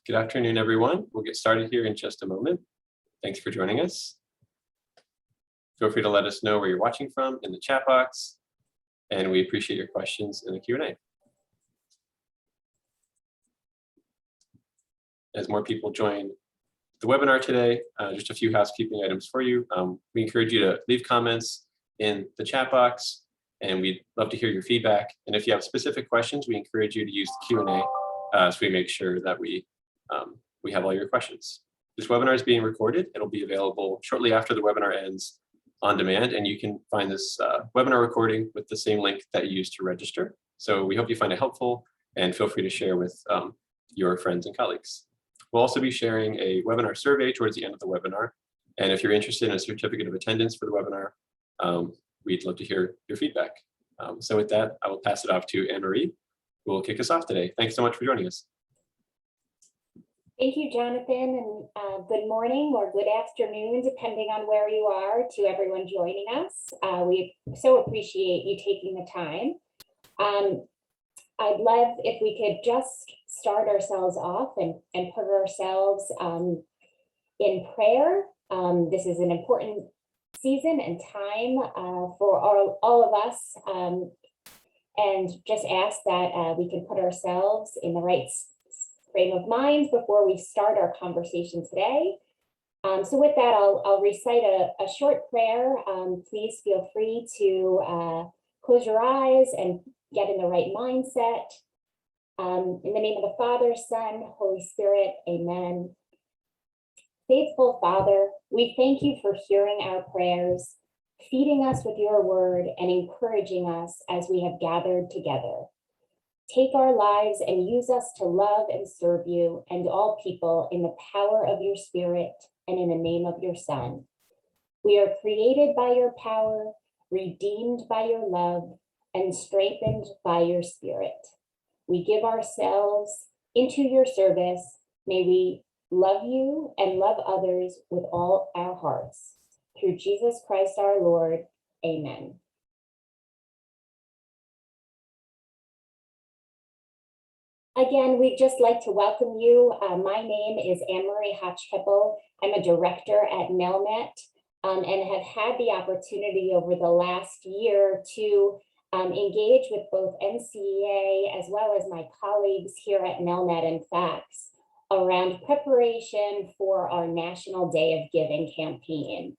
Good afternoon, everyone. We'll get started here in just a moment. Thanks for joining us. Feel free to let us know where you're watching from in the chat box, and we appreciate your questions in the Q&A. As more people join the webinar today, just a few housekeeping items for you. We encourage you to leave comments in the chat box, and we'd love to hear your feedback. And if you have specific questions, we encourage you to use the Q&A so we make sure that we have all your questions. This webinar is being recorded. It'll be available shortly after the webinar ends on demand, and you can find this webinar recording with the same link that you used to register. So we hope you find it helpful, and feel free to share with your friends and colleagues. We'll also be sharing a webinar survey towards the end of the webinar. And if you're interested in a certificate of attendance for the webinar, we'd love to hear your feedback. So with that, I will pass it off to Anne-Marie, who will kick us off today. Thanks so much for joining us. Thank you, Jonathan, and good morning or good afternoon, depending on where you are, to everyone joining us. We so appreciate you taking the time. I'd love if we could just start ourselves off and put ourselves in prayer. This is an important season and time for all of us, and just ask that we can put ourselves in the right frame of mind before we start our conversation today. So with that, I'll recite a short prayer. Please feel free to close your eyes and get in the right mindset. In the name of the Father, Son, Holy Spirit, amen. Faithful Father, we thank you for hearing our prayers, feeding us with your word, and encouraging us as we have gathered together. Take our lives and use us to love and serve you and all people in the power of your Spirit and in the name of your Son. We are created by your power, redeemed by your love, and strengthened by your Spirit. We give ourselves into your service. May we love you and love others with all our hearts. Through Jesus Christ our Lord, amen. Again, we'd just like to welcome you. My name is Anne-Marie Hotchkippel. I'm a director at Nelnet and have had the opportunity over the last year to engage with both NCEA as well as my colleagues here at Nelnet and FACS around preparation for our National Day of Giving campaign.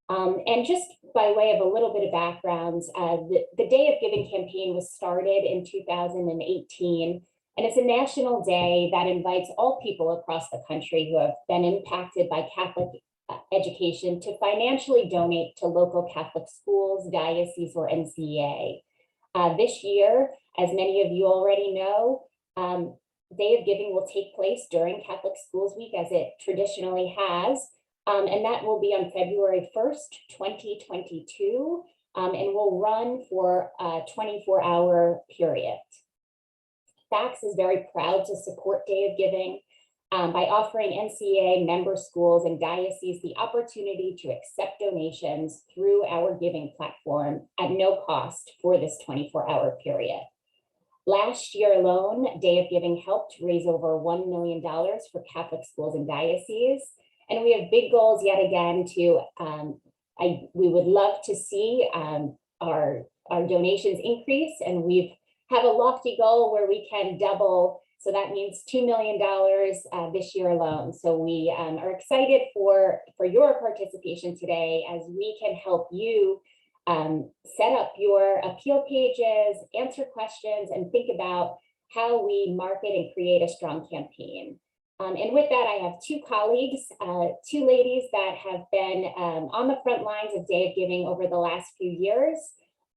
And just by way of a little bit of background, the Day of Giving campaign was started in 2018. And it's a national day that invites all people across the country who have been impacted by Catholic education to financially donate to local Catholic schools, dioceses, or NCEA. This year, as many of you already know, Day of Giving will take place during Catholic Schools Week, as it traditionally has, and that will be on February 1st, 2022, and will run for a 24-hour period. FACS is very proud to support Day of Giving by offering NCEA member schools and dioceses the opportunity to accept donations through our giving platform at no cost for this 24-hour period. Last year alone, Day of Giving helped raise over $1 million for Catholic schools and dioceses. And we have big goals yet again to, we would love to see our donations increase, and we have a lofty goal where we can double. So that means $2 million this year alone. So we are excited for your participation today as we can help you set up your appeal pages, answer questions, and think about how we market and create a strong campaign. And with that, I have two colleagues, two ladies that have been on the front lines of Day of Giving over the last few years.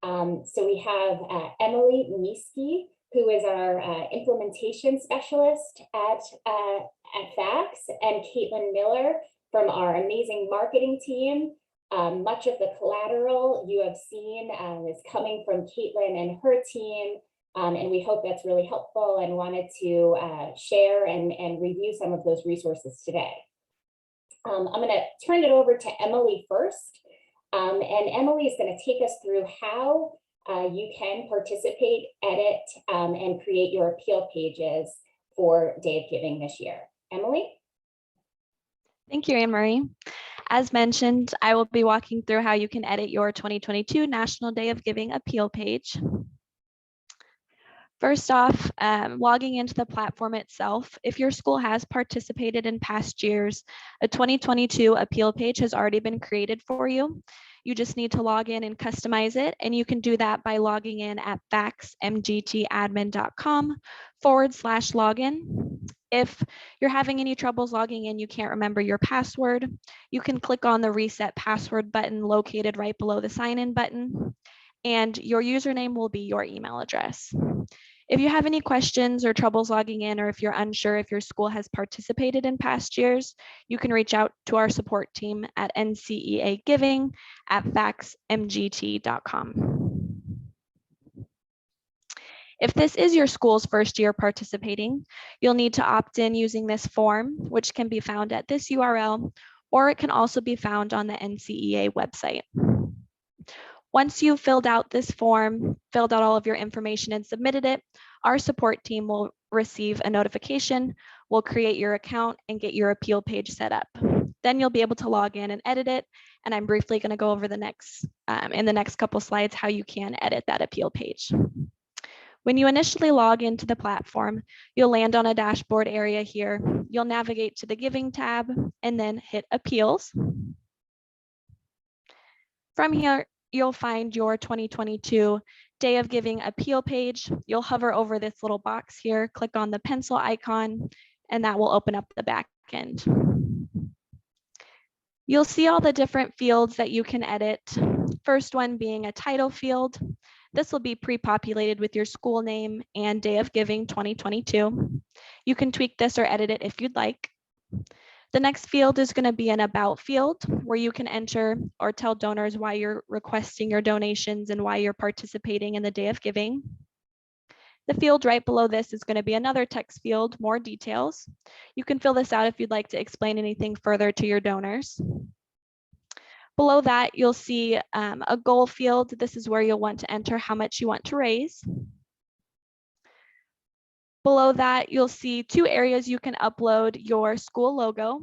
So we have Emily Miski, who is our implementation specialist at FACS, and Caitlin Miller from our amazing marketing team. Much of the collateral you have seen is coming from Caitlin and her team, and we hope that's really helpful and wanted to share and review some of those resources today. I'm going to turn it over to Emily first. And Emily is going to take us through how you can participate, edit, and create your appeal pages for Day of Giving this year. Emily? Thank you, Anne Marie. As mentioned, I will be walking through how you can edit your 2022 National Day of Giving appeal page. First off, logging into the platform itself, if your school has participated in past years, a 2022 appeal page has already been created for you. You just need to log in and customize it, and you can do that by logging in at faxmgtadmin.com/login. If you're having any troubles logging in, you can't remember your password, you can click on the reset password button located right below the sign in button, and your username will be your email address. If you have any questions or troubles logging in, or if you're unsure if your school has participated in past years, you can reach out to our support team at nceagiving@faxmgt.com. If this is your school's first year participating, you'll need to opt in using this form, which can be found at this URL, or it can also be found on the NCEA website. Once you've filled out this form, filled out all of your information and submitted it, our support team will receive a notification, will create your account and get your appeal page set up. Then you'll be able to log in and edit it. And I'm briefly going to go over in the next couple slides how you can edit that appeal page. When you initially log into the platform, you'll land on a dashboard area here. You'll navigate to the Giving tab and then hit Appeals. From here, you'll find your 2022 Day of Giving appeal page. You'll hover over this little box here, click on the pencil icon, and that will open up the back end. You'll see all the different fields that you can edit. First one being a title field. This will be pre-populated with your school name and Day of Giving 2022. You can tweak this or edit it if you'd like. The next field is going to be an About field where you can enter or tell donors why you're requesting your donations and why you're participating in the Day of Giving. The field right below this is going to be another text field, more details. You can fill this out if you'd like to explain anything further to your donors. Below that, you'll see a goal field. This is where you'll want to enter how much you want to raise. Below that, you'll see two areas you can upload your school logo.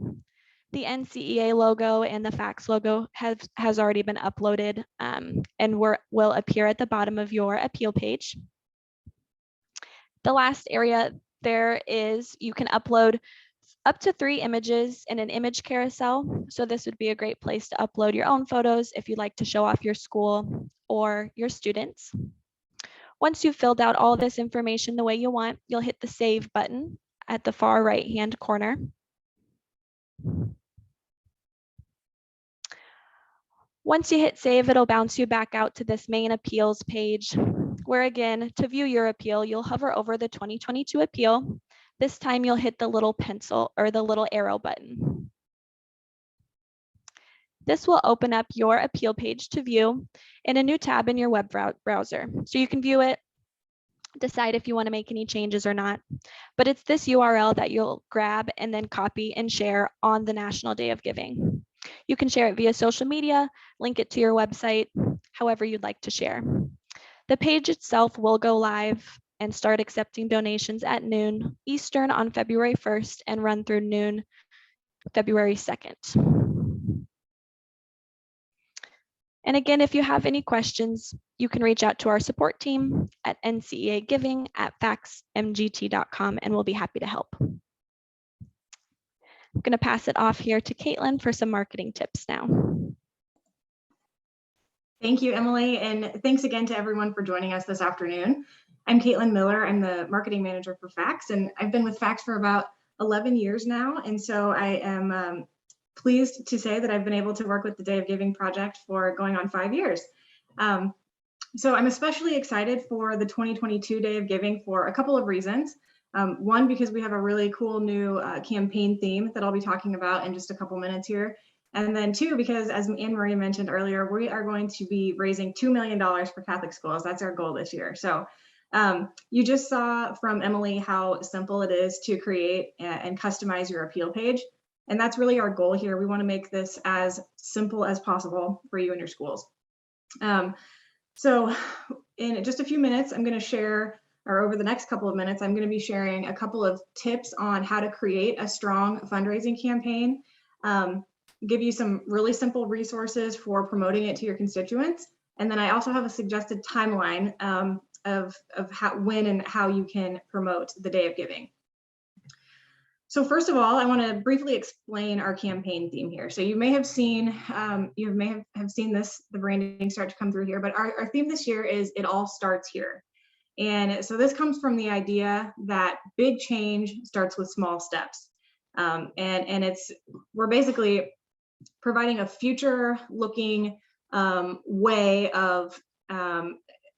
The NCEA logo and the FACS logo has already been uploaded and will appear at the bottom of your appeal page. The last area there is you can upload up to 3 images in an image carousel. So this would be a great place to upload your own photos if you'd like to show off your school or your students. Once you've filled out all this information the way you want, you'll hit the Save button at the far right-hand corner. Once you hit Save, it'll bounce you back out to this main appeals page, where again, to view your appeal, you'll hover over the 2022 appeal. This time you'll hit the little pencil or the little arrow button. This will open up your appeal page to view in a new tab in your web browser. So you can view it, decide if you want to make any changes or not. But it's this URL that you'll grab and then copy and share on the National Day of Giving. You can share it via social media, link it to your website, however you'd like to share. The page itself will go live and start accepting donations at noon Eastern on February 1st and run through noon February 2nd. And again, if you have any questions, you can reach out to our support team at nceagiving@faxmgt.com and we'll be happy to help. I'm going to pass it off here to Caitlin for some marketing tips now. Thank you, Emily, and thanks again to everyone for joining us this afternoon. I'm Caitlin Miller. I'm the marketing manager for FACS, and I've been with FACS for about 11 years now. And so I am pleased to say that I've been able to work with the Day of Giving project for going on 5 years. So I'm especially excited for the 2022 Day of Giving for a couple of reasons. One, because we have a really cool new campaign theme that I'll be talking about in just a couple minutes here. And then two, because as Anne Marie mentioned earlier, we are going to be raising $2 million for Catholic schools. That's our goal this year. So you just saw from Emily how simple it is to create and customize your appeal page. And that's really our goal here. We want to make this as simple as possible for you and your schools. So in just a few minutes, I'm going to share or over the next couple of minutes, I'm going to be sharing a couple of tips on how to create a strong fundraising campaign, give you some really simple resources for promoting it to your constituents. And then I also have a suggested timeline of how, when and how you can promote the Day of Giving. So first of all, I want to briefly explain our campaign theme here. So you may have seen, the branding start to come through here, but our theme this year is "It All Starts Here." And so this comes from the idea that big change starts with small steps. We're basically providing a future looking way of, and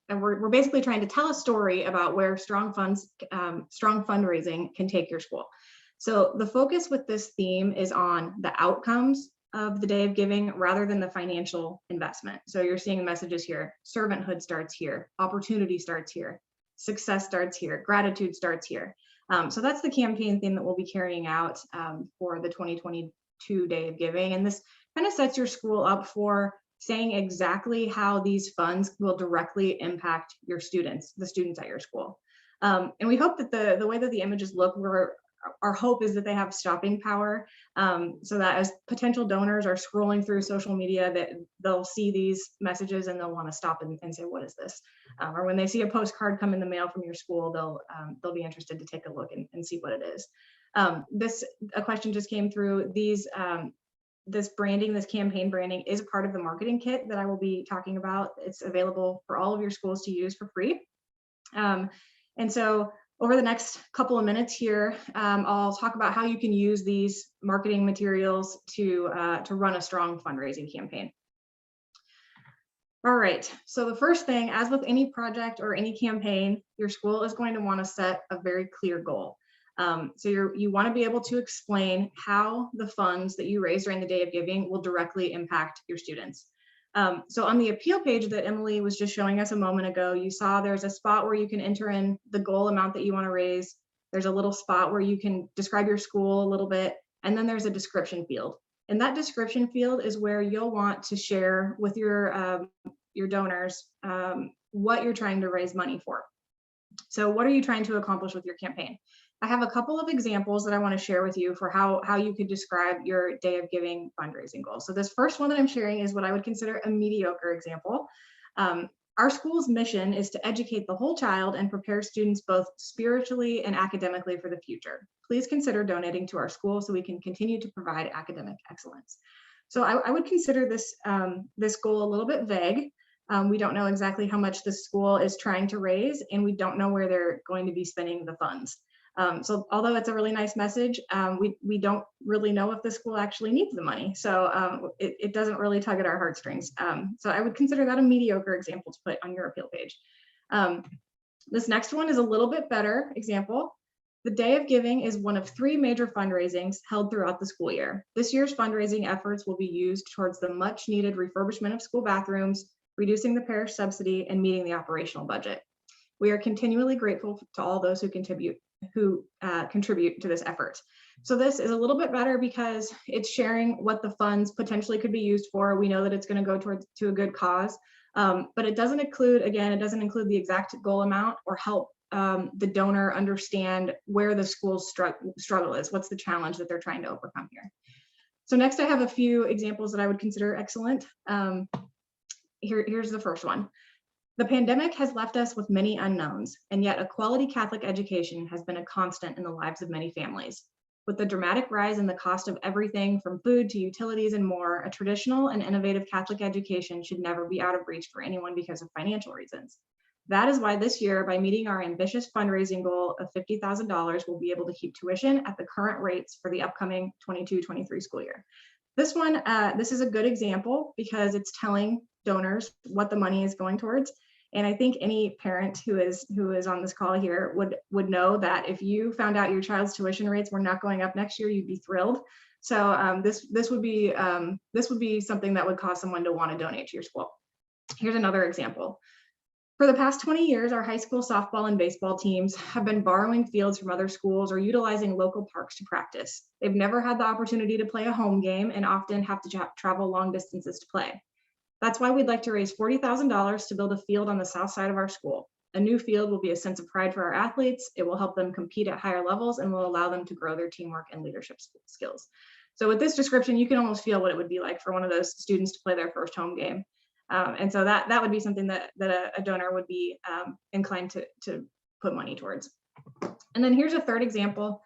we're basically trying to tell a story about where strong fundraising can take your school. So the focus with this theme is on the outcomes of the Day of Giving rather than the financial investment. So you're seeing the messages here: servanthood starts here, opportunity starts here, success starts here, gratitude starts here. So that's the campaign theme that we'll be carrying out for the 2022 Day of Giving. And this kind of sets your school up for saying exactly how these funds will directly impact your students, the students at your school. And we hope that the way that the images look, our hope is that they have stopping power, so that as potential donors are scrolling through social media, that they'll see these messages and they'll want to stop and say, what is this? Or when they see a postcard come in the mail from your school, they'll be interested to take a look and see what it is. A question just came through. This branding, this campaign branding, is a part of the marketing kit that I will be talking about. It's available for all of your schools to use for free. And so over the next couple of minutes here, I'll talk about how you can use these marketing materials to run a strong fundraising campaign. All right, so the first thing, as with any project or any campaign, your school is going to want to set a very clear goal. So you want to be able to explain how the funds that you raise during the Day of Giving will directly impact your students. So on the appeal page that Emily was just showing us a moment ago, you saw there's a spot where you can enter in the goal amount that you want to raise. There's a little spot where you can describe your school a little bit, and then there's a description field. And that description field is where you'll want to share with your donors what you're trying to raise money for. So what are you trying to accomplish with your campaign? I have a couple of examples that I want to share with you for how you could describe your Day of Giving fundraising goals. So this first one that I'm sharing is what I would consider a mediocre example. Our school's mission is to educate the whole child and prepare students both spiritually and academically for the future. Please consider donating to our school so we can continue to provide academic excellence. So I would consider this goal a little bit vague. We don't know exactly how much the school is trying to raise, and we don't know where they're going to be spending the funds. So although it's a really nice message, we don't really know if the school actually needs the money. So it doesn't really tug at our heartstrings. So I would consider that a mediocre example to put on your appeal page. This next one is a little bit better example. The Day of Giving is one of 3 major fundraisings held throughout the school year. This year's fundraising efforts will be used towards the much needed refurbishment of school bathrooms, reducing the parish subsidy, and meeting the operational budget. We are continually grateful to all those who contribute to this effort. So this is a little bit better because it's sharing what the funds potentially could be used for. We know that it's going to go to a good cause, but it doesn't include the exact goal amount or help the donor understand where the school's struggle is. What's the challenge that they're trying to overcome here? So next I have a few examples that I would consider excellent. Here's the first one. The pandemic has left us with many unknowns, and yet a quality Catholic education has been a constant in the lives of many families. With the dramatic rise in the cost of everything from food to utilities and more, a traditional and innovative Catholic education should never be out of reach for anyone because of financial reasons. That is why this year, by meeting our ambitious fundraising goal of $50,000, we'll be able to keep tuition at the current rates for the upcoming 22-23 school year. This one, this is a good example because it's telling donors what the money is going towards. And I think any parent who is on this call here would know that if you found out your child's tuition rates were not going up next year, you'd be thrilled. So this would be something that would cause someone to want to donate to your school. Here's another example. For the past 20 years, our high school softball and baseball teams have been borrowing fields from other schools or utilizing local parks to practice. They've never had the opportunity to play a home game and often have to travel long distances to play. That's why we'd like to raise $40,000 to build a field on the south side of our school. a new field will be a sense of pride for our athletes. It will help them compete at higher levels and will allow them to grow their teamwork and leadership skills. So with this description, you can almost feel what it would be like for one of those students to play their first home game. And so that would be something that a donor would be inclined to put money towards. And then here's a third example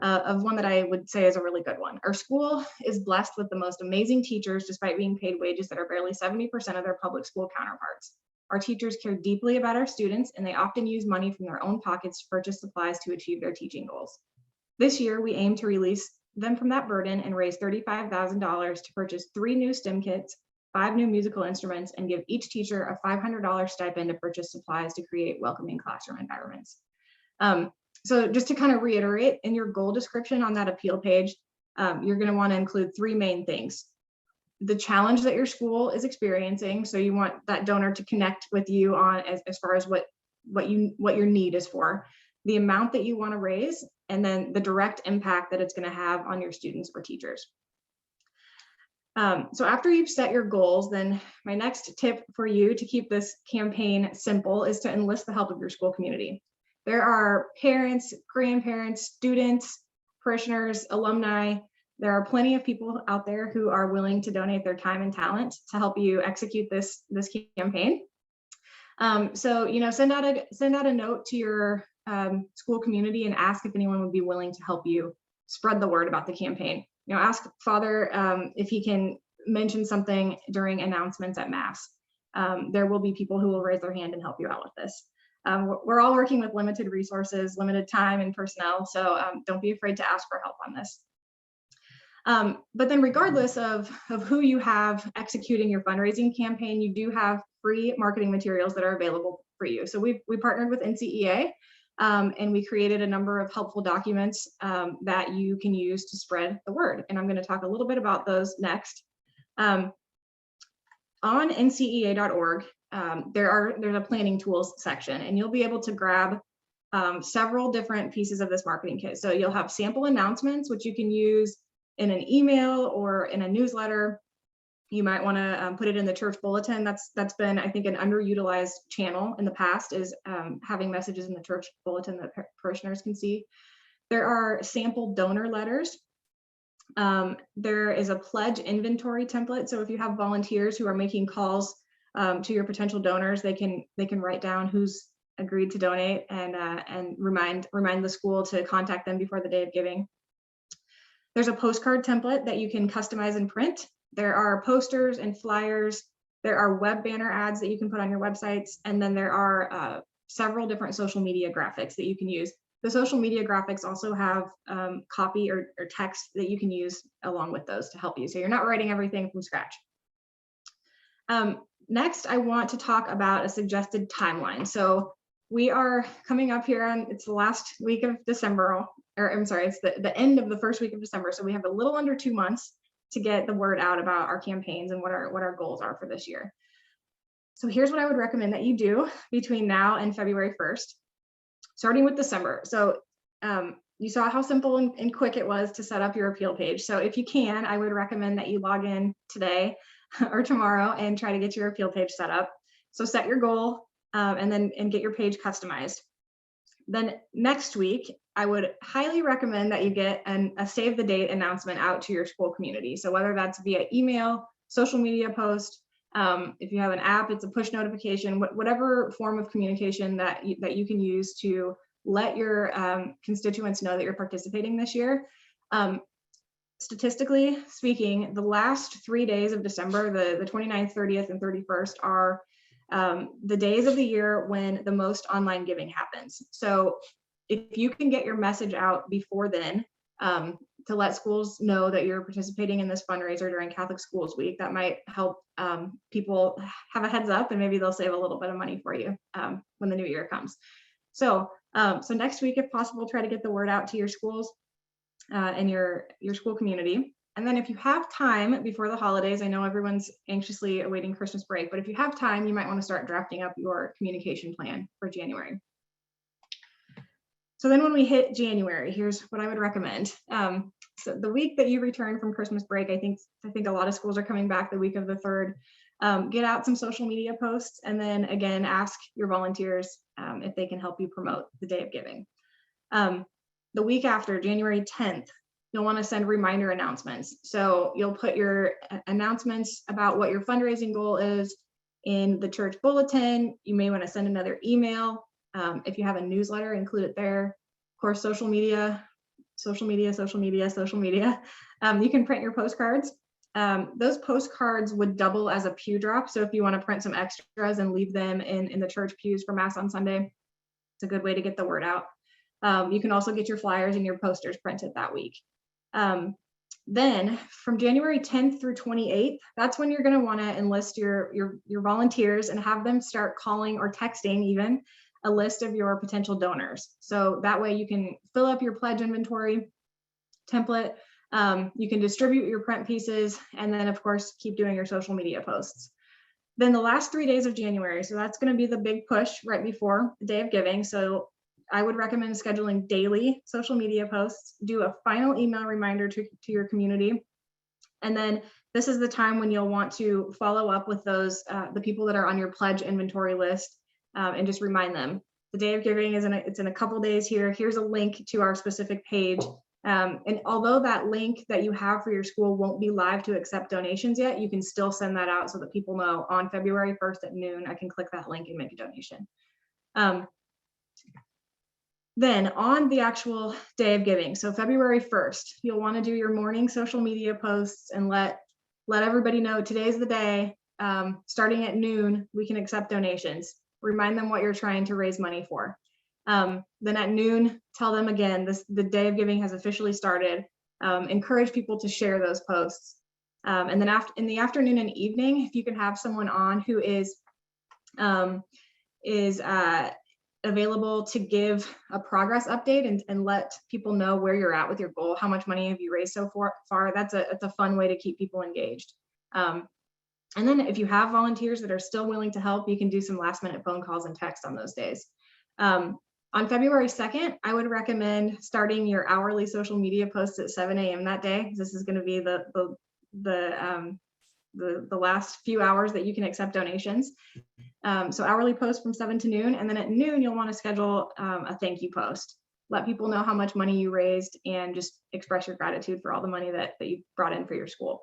of one that I would say is a really good one. Our school is blessed with the most amazing teachers, despite being paid wages that are barely 70% of their public school counterparts. Our teachers care deeply about our students, and they often use money from their own pockets to purchase supplies to achieve their teaching goals. This year, we aim to release them from that burden and raise $35,000 to purchase 3 new STEM kits, 5 new musical instruments, and give each teacher a $500 stipend to purchase supplies to create welcoming classroom environments. So just to kind of reiterate, in your goal description on that appeal page, you're going to want to include 3 main things. The challenge that your school is experiencing. So you want that donor to connect with you on as far as what your need is for, the amount that you want to raise, and then the direct impact that it's going to have on your students or teachers. So after you've set your goals, then my next tip for you to keep this campaign simple is to enlist the help of your school community. There are parents, grandparents, students, parishioners, alumni. There are plenty of people out there who are willing to donate their time and talent to help you execute this campaign. So, send out a note to your school community and ask if anyone would be willing to help you spread the word about the campaign. Ask Father if he can mention something during announcements at Mass. There will be people who will raise their hand and help you out with this. We're all working with limited resources, limited time and personnel, so don't be afraid to ask for help on this. But then regardless of who you have executing your fundraising campaign, you do have free marketing materials that are available for you. So we partnered with NCEA and we created a number of helpful documents that you can use to spread the word. And I'm going to talk a little bit about those next. On ncea.org, there's a planning tools section, and you'll be able to grab several different pieces of this marketing kit. So you'll have sample announcements, which you can use in an email or in a newsletter. You might want to put it in the church bulletin. That's been, I think, an underutilized channel in the past, is having messages in the church bulletin that parishioners can see. There are sample donor letters. There is a pledge inventory template. So if you have volunteers who are making calls to your potential donors, they can write down who's agreed to donate and remind the school to contact them before the day of giving. There's a postcard template that you can customize and print. There are posters and flyers. There are web banner ads that you can put on your websites. And then there are several different social media graphics that you can use. The social media graphics also have copy or text that you can use along with those to help you. So you're not writing everything from scratch. Next, I want to talk about a suggested timeline. So we are coming up here on, it's the last week of December, or I'm sorry, it's the end of the first week of December. So we have a little under 2 months to get the word out about our campaigns and what our goals are for this year. So here's what I would recommend that you do between now and February 1st, starting with December. So you saw how simple and quick it was to set up your appeal page. So if you can, I would recommend that you log in today or tomorrow and try to get your appeal page set up. So set your goal and get your page customized. Then next week, I would highly recommend that you get a save the date announcement out to your school community. So whether that's via email, social media post, if you have an app, it's a push notification, whatever form of communication that you can use to let your constituents know that you're participating this year. Statistically speaking, the last 3 days of December, the 29th, 30th, and 31st are the days of the year when the most online giving happens. So if you can get your message out before then to let schools know that you're participating in this fundraiser during Catholic Schools Week, that might help people have a heads up, and maybe they'll save a little bit of money for you when the new year comes. So next week, if possible, try to get the word out to your schools and your school community. And then if you have time before the holidays, I know everyone's anxiously awaiting Christmas break, but if you have time, you might want to start drafting up your communication plan for January. So then when we hit January, here's what I would recommend. So the week that you return from Christmas break, I think a lot of schools are coming back the week of the 3rd. Get out some social media posts, and then again, ask your volunteers if they can help you promote the Day of Giving. The week after, January 10th, you'll want to send reminder announcements. So you'll put your announcements about what your fundraising goal is in the church bulletin. You may want to send another email. If you have a newsletter, include it there. Of course, social media. You can print your postcards. Those postcards would double as a pew drop. So if you want to print some extras and leave them in the church pews for Mass on Sunday, it's a good way to get the word out. You can also get your flyers and your posters printed that week. Then from January 10th through 28th, that's when you're going to want to enlist your volunteers and have them start calling or texting even a list of your potential donors. So that way you can fill up your pledge inventory template. You can distribute your print pieces, and then of course keep doing your social media posts. Then the last 3 days of January, so that's going to be the big push right before the Day of Giving. So I would recommend scheduling daily social media posts, do a final email reminder to your community. And then this is the time when you'll want to follow up with those, the people that are on your pledge inventory list, and just remind them. The Day of Giving it's in a couple days here. Here's a link to our specific page. And although that link that you have for your school won't be live to accept donations yet, you can still send that out so that people know on February 1st at noon, I can click that link and make a donation. Then on the actual Day of Giving, so February 1st, you'll want to do your morning social media posts and let everybody know today's the day. Starting at noon, we can accept donations. Remind them what you're trying to raise money for. Then at noon, tell them again, the Day of Giving has officially started. Encourage people to share those posts. And then in the afternoon and evening, if you can have someone on who is available to give a progress update and let people know where you're at with your goal, how much money have you raised so far. That's a fun way to keep people engaged. And then if you have volunteers that are still willing to help, you can do some last minute phone calls and text on those days. On February 2nd, I would recommend starting your hourly social media posts at 7 a.m. that day. This is going to be the last few hours that you can accept donations. So hourly posts from 7 to noon, and then at noon you'll want to schedule a thank you post. Let people know how much money you raised and just express your gratitude for all the money that you brought in for your school.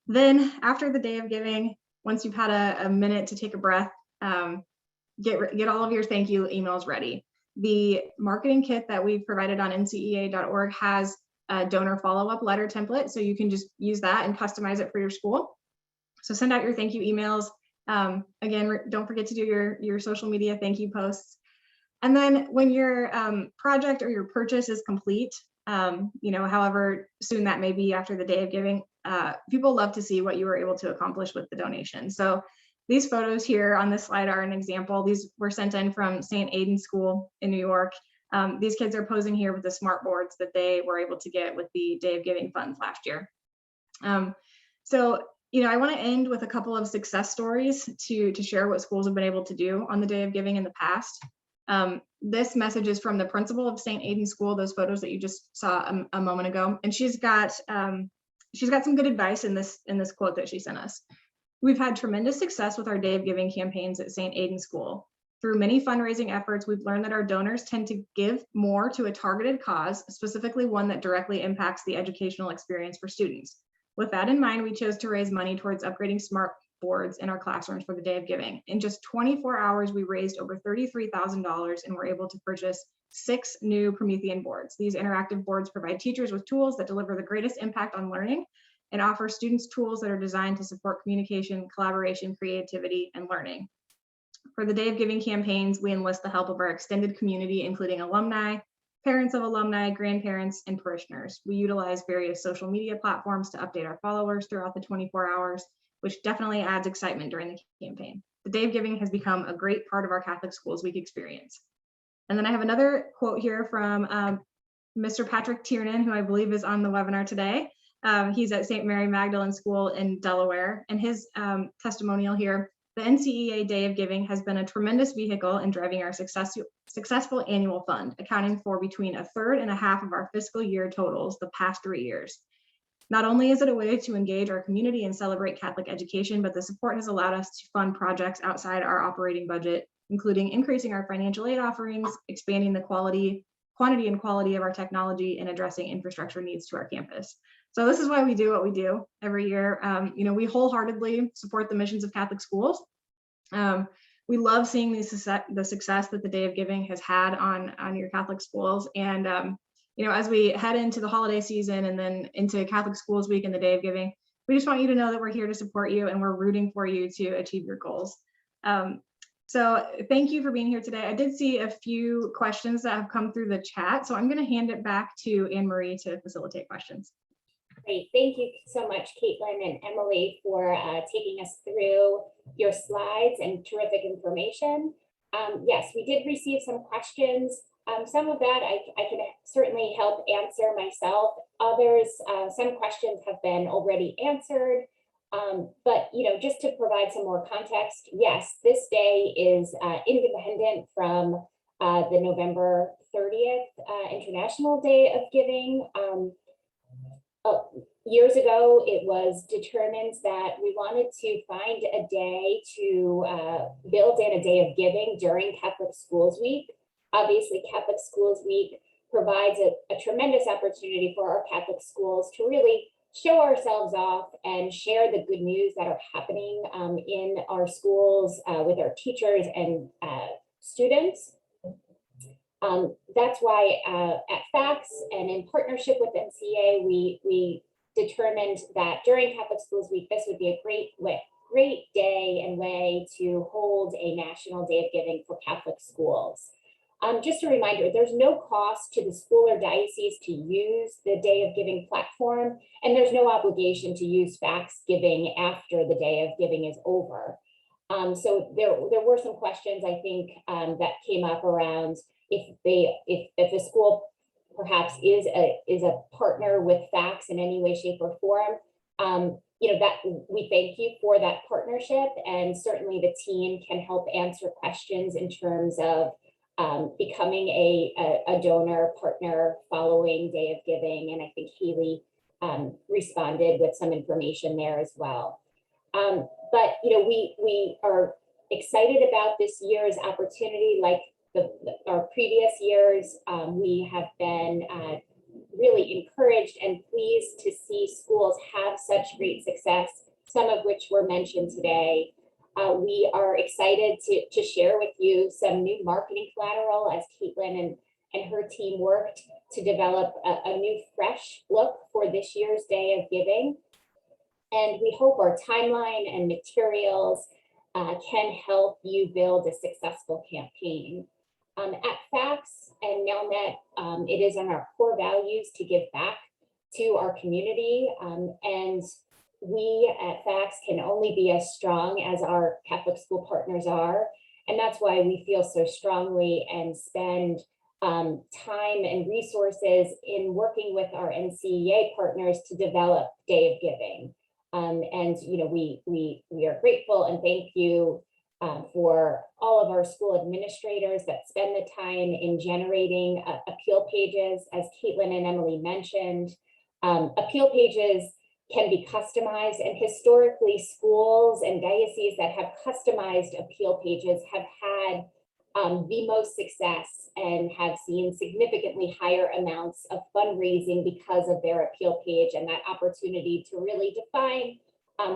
Then after the Day of Giving, once you've had a minute to take a breath, get all of your thank you emails ready. The marketing kit that we've provided on ncea.org has a donor follow-up letter template, so you can just use that and customize it for your school. So send out your thank you emails. Again, don't forget to do your social media thank you posts. And then when your project or your purchase is complete, however soon that may be after the Day of Giving, people love to see what you were able to accomplish with the donation. So these photos here on this slide are an example. These were sent in from St. Aidan School in New York. These kids are posing here with the smart boards that they were able to get with the Day of Giving funds last year. I want to end with a couple of success stories to share what schools have been able to do on the Day of Giving in the past. This message is from the principal of St. Aidan School, those photos that you just saw a moment ago. And she's got some good advice in this quote that she sent us. We've had tremendous success with our Day of Giving campaigns at St. Aidan School. Through many fundraising efforts, we've learned that our donors tend to give more to a targeted cause, specifically one that directly impacts the educational experience for students. With that in mind, we chose to raise money towards upgrading smart boards in our classrooms for the Day of Giving. In just 24 hours, we raised over $33,000 and were able to purchase 6 new Promethean boards. These interactive boards provide teachers with tools that deliver the greatest impact on learning and offer students tools that are designed to support communication, collaboration, creativity, and learning. For the Day of Giving campaigns, we enlist the help of our extended community, including alumni, parents of alumni, grandparents, and parishioners. We utilize various social media platforms to update our followers throughout the 24 hours, which definitely adds excitement during the campaign. The Day of Giving has become a great part of our Catholic Schools Week experience. And then I have another quote here from Mr. Patrick Tiernan, who I believe is on the webinar today. He's at St. Mary Magdalene School in Delaware, and his testimonial here: the NCEA Day of Giving has been a tremendous vehicle in driving our successful annual fund, accounting for between 1/3 and 1/2 of our fiscal year totals the past 3 years. Not only is it a way to engage our community and celebrate Catholic education, but the support has allowed us to fund projects outside our operating budget, including increasing our financial aid offerings, expanding the quantity and quality of our technology, and addressing infrastructure needs to our campus. So this is why we do what we do every year. We wholeheartedly support the missions of Catholic schools. We love seeing the success that the Day of Giving has had on your Catholic schools. And as we head into the holiday season and then into Catholic Schools Week and the Day of Giving, we just want you to know that we're here to support you and we're rooting for you to achieve your goals. So thank you for being here today. I did see a few questions that have come through the chat, so I'm going to hand it back to Anne Marie to facilitate questions. Great. Thank you so much, Caitlin and Emily, for taking us through your slides and terrific information. Yes, we did receive some questions. Some of that I can certainly help answer myself. Others, some questions have been already answered. But just to provide some more context, yes, this day is independent from the November 30th International Day of Giving. Years ago, it was determined that we wanted to find a day to build in a day of giving during Catholic Schools Week. Obviously, Catholic Schools Week provides a tremendous opportunity for our Catholic schools to really show ourselves off and share the good news that are happening in our schools with our teachers and students. That's why at FACS and in partnership with NCA, we determined that during Catholic Schools Week, this would be a great day and way to hold a National Day of Giving for Catholic schools. Just a reminder, there's no cost to the school or diocese to use the Day of Giving platform, and there's no obligation to use FACS Giving after the Day of Giving is over. So there were some questions, I think, that came up around if the school perhaps is a partner with FACS in any way, shape, or form. That we thank you for that partnership, and certainly the team can help answer questions in terms of becoming a donor partner following Day of Giving, and I think Haley responded with some information there as well. But we are excited about this year's opportunity. Like our previous years, we have been really encouraged and pleased to see schools have such great success, some of which were mentioned today. We are excited to share with you some new marketing collateral as Caitlin and her team worked to develop a new fresh look for this year's Day of Giving. And we hope our timeline and materials can help you build a successful campaign. At FACS and Nelnet, it is on our core values to give back to our community, and we at FACS can only be as strong as our Catholic school partners are, and that's why we feel so strongly and spend time and resources in working with our NCEA partners to develop Day of Giving. We are grateful and thank you for all of our school administrators that spend the time in generating appeal pages, as Caitlin and Emily mentioned. Appeal pages can be customized, and historically schools and dioceses that have customized appeal pages have had the most success and have seen significantly higher amounts of fundraising because of their appeal page and that opportunity to really define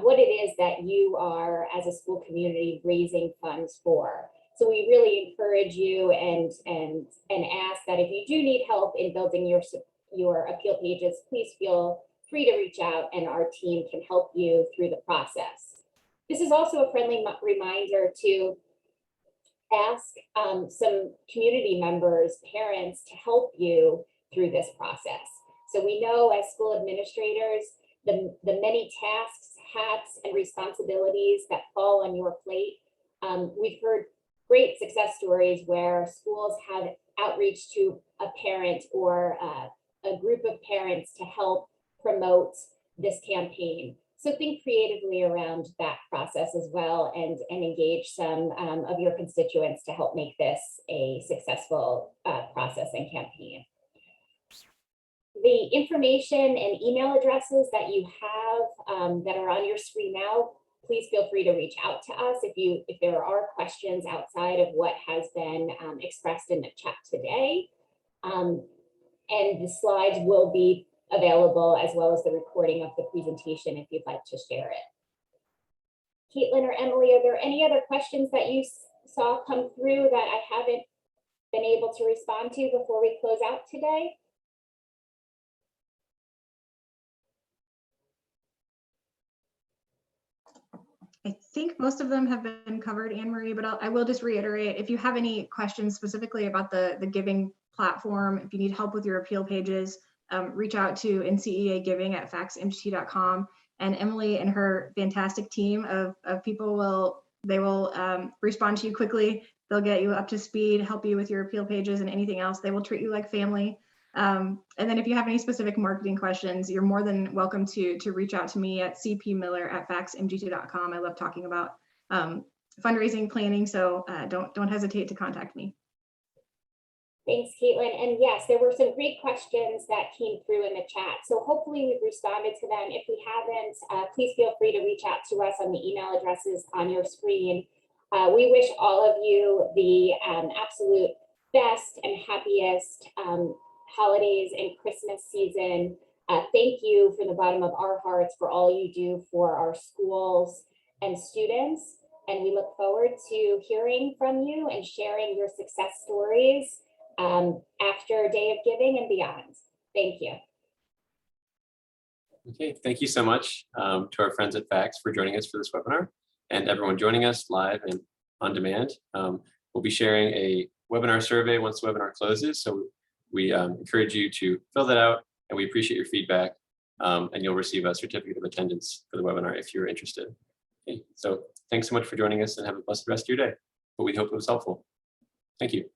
what it is that you are as a school community raising funds for. So we really encourage you and ask that if you do need help in building your appeal pages, please feel free to reach out and our team can help you through the process. This is also a friendly reminder to ask some community members, parents, to help you through this process. So we know as school administrators, the many tasks, hats, and responsibilities that fall on your plate. We've heard great success stories where schools have outreach to a parent or a group of parents to help promote this campaign. So think creatively around that process as well, and engage some of your constituents to help make this a successful process and campaign. The information and email addresses that you have that are on your screen now, please feel free to reach out to us if there are questions outside of what has been expressed in the chat today. And the slides will be available as well as the recording of the presentation if you'd like to share it. Caitlin or Emily, are there any other questions that you saw come through that I haven't been able to respond to before we close out today? I think most of them have been covered, Anne Marie, but I will just reiterate, if you have any questions specifically about the giving platform, if you need help with your appeal pages, reach out to NCEA Giving at faxmgt.com, and Emily and her fantastic team of people will respond to you quickly. They'll get you up to speed, help you with your appeal pages and anything else. They will treat you like family. And then if you have any specific marketing questions, you're more than welcome to reach out to me at cpmiller@faxmgt.com. I love talking about fundraising planning, so don't hesitate to contact me. Thanks, Caitlin. And yes, there were some great questions that came through in the chat. So hopefully we've responded to them. If we haven't, please feel free to reach out to us on the email addresses on your screen. We wish all of you the absolute best and happiest holidays and Christmas season. Thank you from the bottom of our hearts for all you do for our schools and students. And we look forward to hearing from you and sharing your success stories after Day of Giving and beyond. Thank you. Okay, thank you so much to our friends at Fax for joining us for this webinar, and everyone joining us live and on demand. We'll be sharing a webinar survey once the webinar closes, so we encourage you to fill that out, and we appreciate your feedback, and you'll receive a certificate of attendance for the webinar if you're interested. Okay, so thanks so much for joining us, and have a blessed rest of your day. But we hope it was helpful. Thank you.